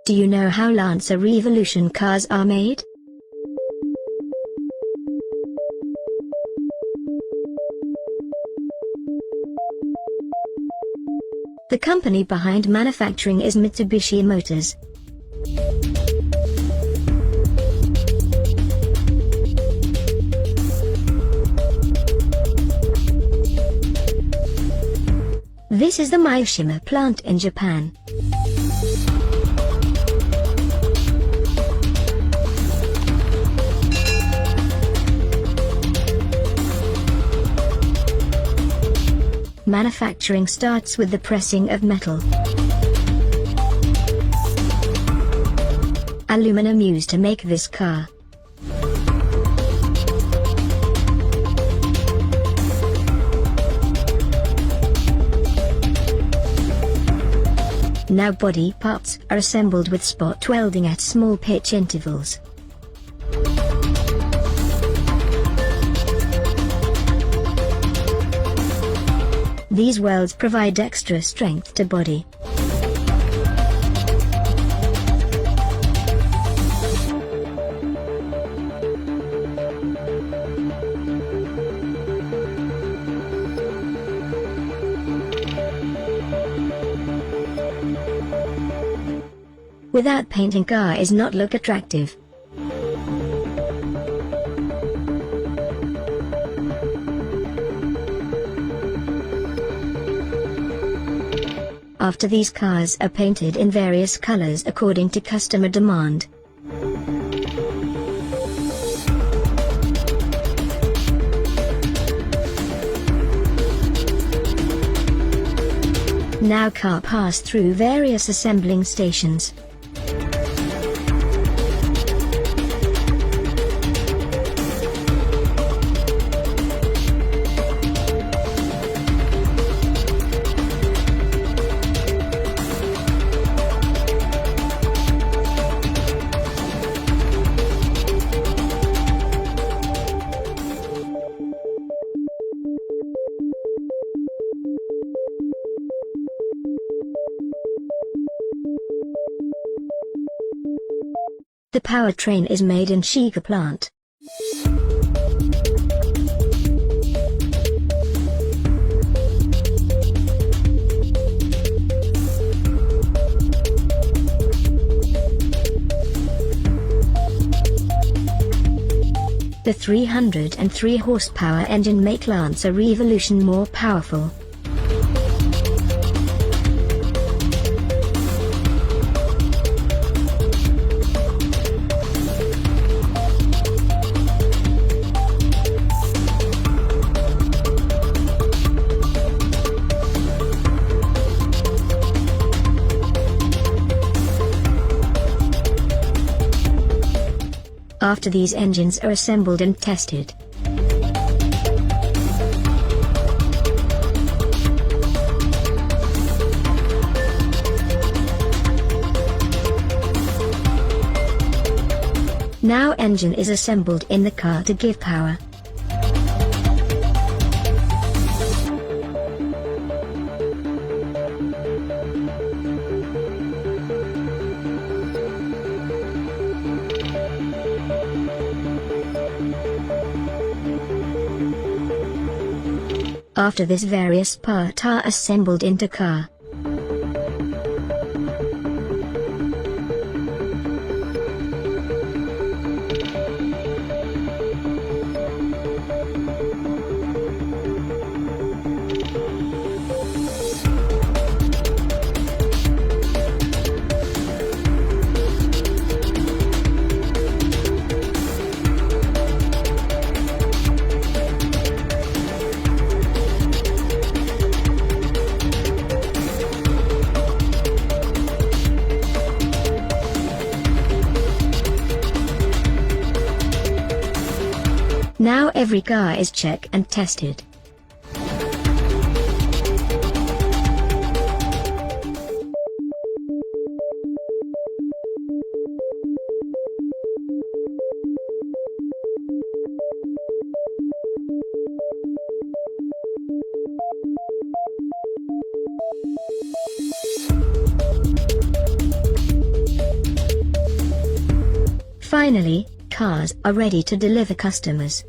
Do you know how Lancer Revolution cars are made? The company behind manufacturing is Mitsubishi Motors. This is the Mitsubishima plant in Japan. Manufacturing starts with the pressing of metal. Aluminum used to make this car. Now body parts are assembled with spot welding at small pitch intervals. These welds provide extra strength to body. Without painting, car is not look attractive. After these cars are painted in various colors according to customer demand. Now car pass through various assembling stations. The powertrain is made in Shiga plant. The 303 horsepower engine make Lancer Revolution more powerful. After these engines are assembled and tested, now engine is assembled in the car to give power. After this, various parts are assembled into car. Now every car is checked and tested. Finally, cars are ready to deliver customers.